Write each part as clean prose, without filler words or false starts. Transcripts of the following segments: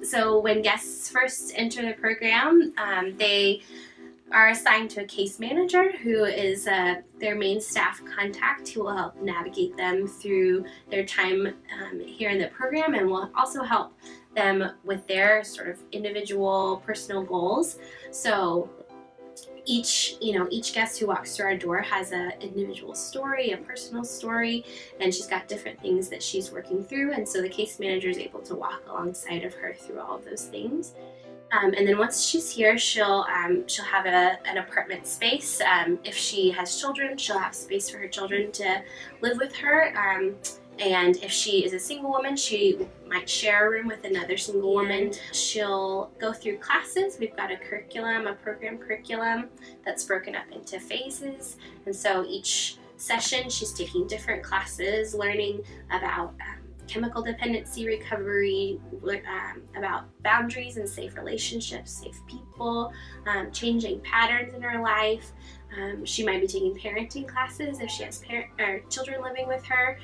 So when guests first enter the program, they are assigned to a case manager who is their main staff contact, who will help navigate them through their time here in the program, and will also help them with their sort of individual personal goals. So each guest who walks through our door has an individual story, a personal story, and she's got different things that she's working through, and so the case manager is able to walk alongside of her through all of those things. And then once she's here, she'll have an apartment space. If she has children, she'll have space for her children to live with her. And if she is a single woman, she might share a room with another single woman. She'll go through classes. We've got a program curriculum that's broken up into phases. And so each session, she's taking different classes, learning about chemical dependency recovery, about boundaries and safe relationships, safe people, changing patterns in her life. She might be taking parenting classes if she has children living with her.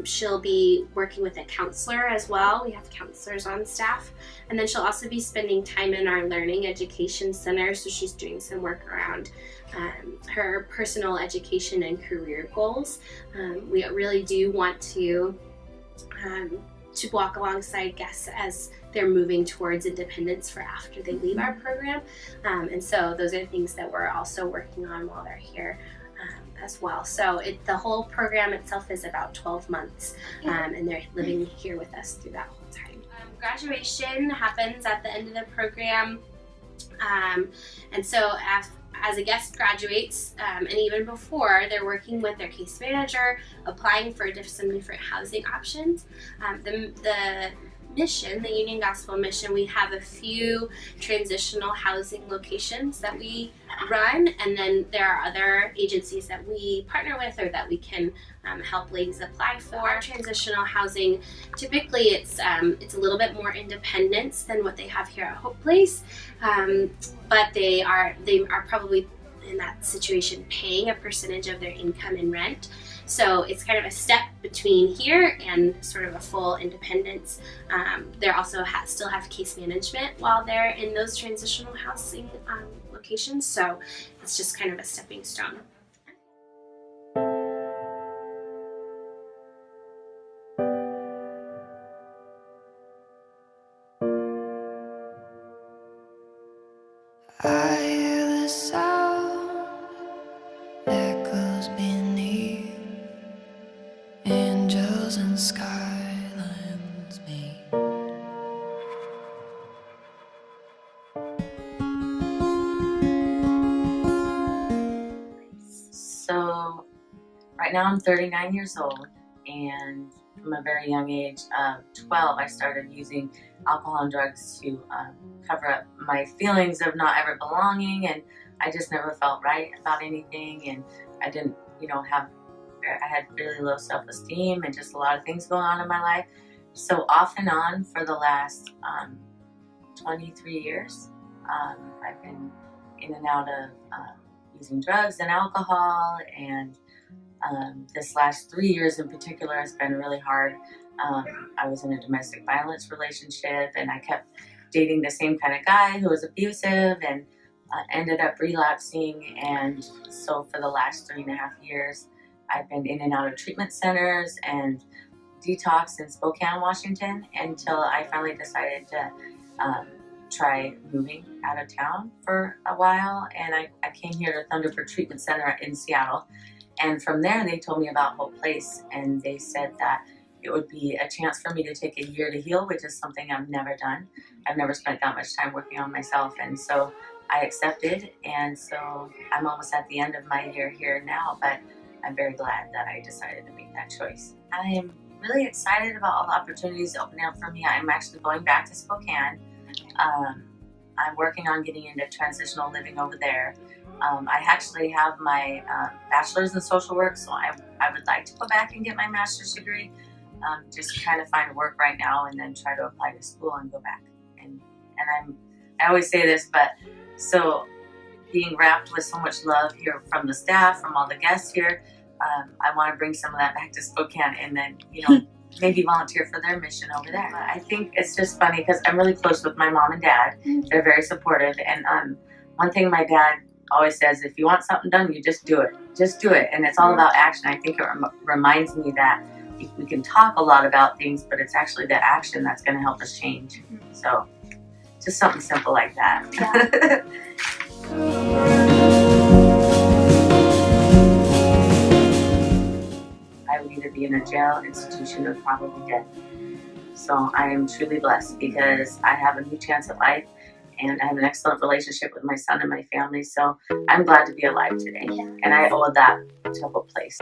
She'll be working with a counselor as well. We have counselors on staff. And then she'll also be spending time in our learning education center, so she's doing some work around her personal education and career goals. We really do want to walk alongside guests as they're moving towards independence for after they leave our program. And so those are things that we're also working on while they're here as well. So the whole program itself is about 12 months, and they're living here with us through that whole time. Graduation happens at the end of the program, and so as a guest graduates, and even before, they're working with their case manager, applying for some different housing options. The mission, the Union Gospel Mission, we have a few transitional housing locations that we run, and then there are other agencies that we partner with or that we can help ladies apply for. Our transitional housing, typically it's a little bit more independence than what they have here at Hope Place, but they are probably in that situation paying a percentage of their income in rent. So it's kind of a step between here and sort of a full independence. They also still have case management while they're in those transitional housing locations, so it's just kind of a stepping stone. I hear the sound echoes beneath, angels and skylines meet. So right now I'm 39 years old, and from a very young age of 12 I started using alcohol and drugs to cover up my feelings of not ever belonging, and I just never felt right about anything, and I didn't I had really low self-esteem and just a lot of things going on in my life. So off and on for the last 23 years I've been in and out of using drugs and alcohol, and this last 3 years in particular has been really hard. I was in a domestic violence relationship, and I kept dating the same kind of guy who was abusive, and ended up relapsing. And so for the last 3.5 years, I've been in and out of treatment centers and detox in Spokane, Washington, until I finally decided to try moving out of town for a while. And I came here to Thunderbird Treatment Center in Seattle. And from there, they told me about Hope Place, and they said that it would be a chance for me to take a year to heal, which is something I've never done. I've never spent that much time working on myself, and so I accepted, and so I'm almost at the end of my year here now, but I'm very glad that I decided to make that choice. I am really excited about all the opportunities opening up for me. I'm actually going back to Spokane. I'm working on getting into transitional living over there. I actually have my bachelor's in social work, so I would like to go back and get my master's degree. Just kind of find work right now and then try to apply to school and go back. And I always say this, but so being wrapped with so much love here from the staff, from all the guests here, I want to bring some of that back to Spokane and then, maybe volunteer for their mission over there. But I think it's just funny because I'm really close with my mom and dad. They're very supportive, and one thing my dad always says, if you want something done, you just do it. Just do it. And it's all about action. I think it reminds me that we can talk a lot about things, but it's actually the action that's going to help us change. So just something simple like that. I would either be in a jail, institution, or probably dead. So I am truly blessed because I have a new chance at life, and I have an excellent relationship with my son and my family. So I'm glad to be alive today, and I owe that to Hope Place.